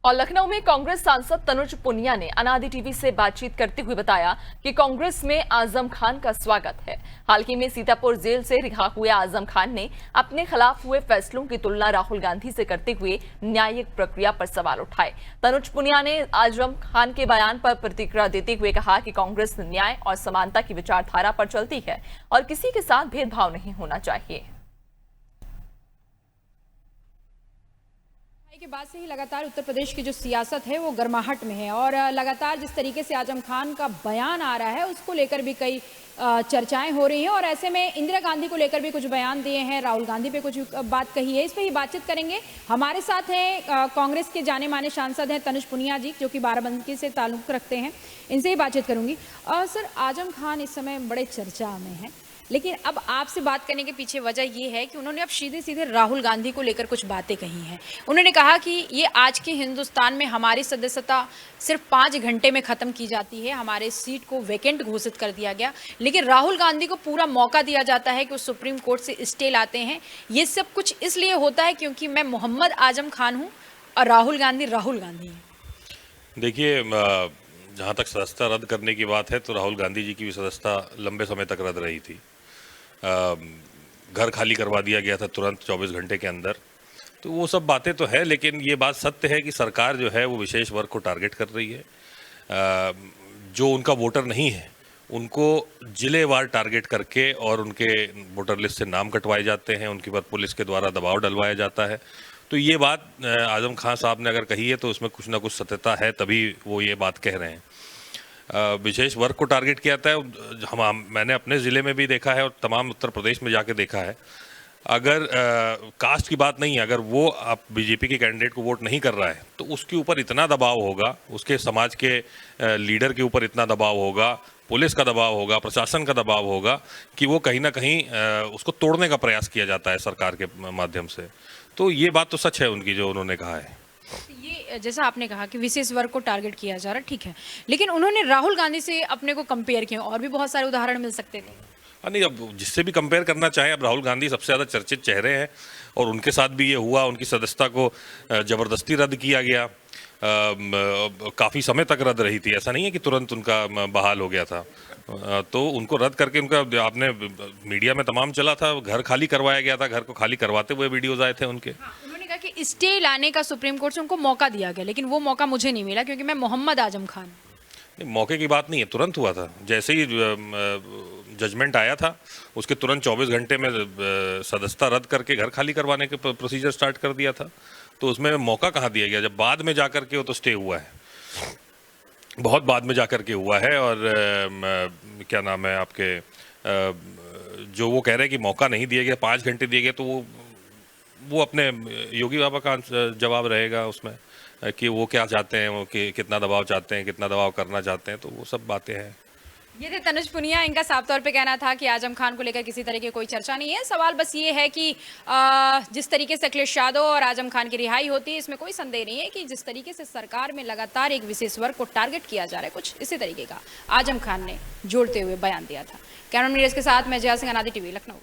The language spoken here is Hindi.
और लखनऊ में कांग्रेस सांसद तनुज पुनिया ने अनादि टीवी से बातचीत करते हुए बताया कि कांग्रेस में आजम खान का स्वागत है। हाल ही में सीतापुर जेल से रिहा हुए आजम खान ने अपने खिलाफ हुए फैसलों की तुलना राहुल गांधी से करते हुए न्यायिक प्रक्रिया पर सवाल उठाए। तनुज पुनिया ने आजम खान के बयान पर प्रतिक्रिया देते हुए कहा कि कांग्रेस न्याय और समानता की विचारधारा पर चलती है और किसी के साथ भेदभाव नहीं होना चाहिए। के बाद से ही लगातार उत्तर प्रदेश की जो सियासत है वो गर्माहट में है और लगातार जिस तरीके से आजम खान का बयान आ रहा है उसको लेकर भी कई चर्चाएं हो रही हैं और ऐसे में इंदिरा गांधी को लेकर भी कुछ बयान दिए हैं, राहुल गांधी पे कुछ बात कही है। इस पे ही बातचीत करेंगे। हमारे साथ हैं कांग्रेस के जाने माने सांसद हैं तनुज पुनिया जी, जो कि बाराबंकी से ताल्लुक रखते हैं। इनसे ही बातचीत करूंगी। सर, आजम खान इस समय बड़े चर्चा में है, लेकिन अब आपसे बात करने के पीछे वजह ये है कि उन्होंने अब सीधे सीधे राहुल गांधी को लेकर कुछ बातें कही हैं। उन्होंने कहा कि ये आज के हिंदुस्तान में हमारी सदस्यता सिर्फ 5 घंटे में ख़त्म की जाती है, हमारे सीट को वैकेंट घोषित कर दिया गया, लेकिन राहुल गांधी को पूरा मौका दिया जाता है कि वो सुप्रीम कोर्ट से स्टे लाते हैं। ये सब कुछ इसलिए होता है क्योंकि मैं मोहम्मद आजम खान हूँ और राहुल गांधी हैं। देखिए, जहाँ तक सदस्यता रद्द करने की बात है तो राहुल गांधी जी की भी सदस्यता लंबे समय तक रद्द रही थी। घर खाली करवा दिया गया था तुरंत 24 घंटे के अंदर। तो वो सब बातें तो है, लेकिन ये बात सत्य है कि सरकार जो है वो विशेष वर्ग को टारगेट कर रही है। जो उनका वोटर नहीं है उनको जिलेवार टारगेट करके और उनके वोटर लिस्ट से नाम कटवाए जाते हैं, उनके पर पुलिस के द्वारा दबाव डलवाया जाता है। तो ये बात आजम खान साहब ने अगर कही है तो उसमें कुछ ना कुछ सत्यता है, तभी वो ये बात कह रहे हैं। विशेष वर्ग को टारगेट किया जाता है। मैंने अपने ज़िले में भी देखा है और तमाम उत्तर प्रदेश में जाके देखा है। अगर कास्ट की बात नहीं है, अगर वो आप बीजेपी के कैंडिडेट को वोट नहीं कर रहा है तो उसके ऊपर इतना दबाव होगा, उसके समाज के लीडर के ऊपर इतना दबाव होगा, पुलिस का दबाव होगा, प्रशासन का दबाव होगा कि वो कहीं ना कहीं उसको तोड़ने का प्रयास किया जाता है सरकार के माध्यम से। तो ये बात तो सच है उनकी, जो उन्होंने कहा है। ये जैसा आपने कहा कि विशेष वर्ग को टारगेट किया जा रहा है, ठीक है, लेकिन उन्होंने राहुल गांधी से अपने को कंपेयर किया। और भी बहुत सारे उदाहरण मिल सकते थे। नहीं, अब जिससे भी कंपेयर करना चाहें, अब राहुल गांधी सबसे ज़्यादा चर्चित चेहरे हैं और उनके साथ भी ये हुआ। उनकी सदस्यता को ज़बरदस्ती रद्द किया गया। काफ़ी समय तक रद्द रही थी, ऐसा नहीं है कि तुरंत उनका बहाल हो गया था। तो उनको रद्द करके उनका, आपने मीडिया में तमाम चला था, घर खाली करवाया गया था। घर को खाली करवाते हुए वीडियोज़ आए थे उनके। उन्होंने कहा कि स्टे लाने का सुप्रीम कोर्ट से उनको मौका दिया गया, लेकिन वो मौका मुझे नहीं मिला क्योंकि मैं मोहम्मद आजम खान। नहीं, मौके की बात नहीं है, तुरंत हुआ था। जैसे ही जजमेंट आया था उसके तुरंत 24 घंटे में सदस्यता रद्द करके घर खाली करवाने के प्रोसीजर स्टार्ट कर दिया था। तो उसमें मौका कहाँ दिया गया, जब बाद में जाकर के वो तो स्टे हुआ है, बहुत बाद में जाकर के हुआ है। और क्या नाम है आपके, जो वो कह रहे हैं कि मौका नहीं दिया गया, 5 घंटे दिए गए, तो वो अपने योगी बाबा का जवाब रहेगा उसमें कि वो क्या चाहते हैं, वो कि कितना दबाव चाहते हैं, कितना दबाव करना चाहते हैं। तो वो सब बातें हैं। ये थे तनुज पुनिया। इनका साफ तौर पे कहना था कि आजम खान को लेकर किसी तरह की कोई चर्चा नहीं है। सवाल बस ये है कि जिस तरीके से अखिलेश यादव और आजम खान की रिहाई होती है, इसमें कोई संदेह नहीं है कि जिस तरीके से सरकार में लगातार एक विशेष वर्ग को टारगेट किया जा रहा है, कुछ इसी तरीके का आजम खान ने जोड़ते हुए बयान दिया था। कैमरा न्यूज़ के साथ मैं जया सिंह, अनादि टीवी, लखनऊ।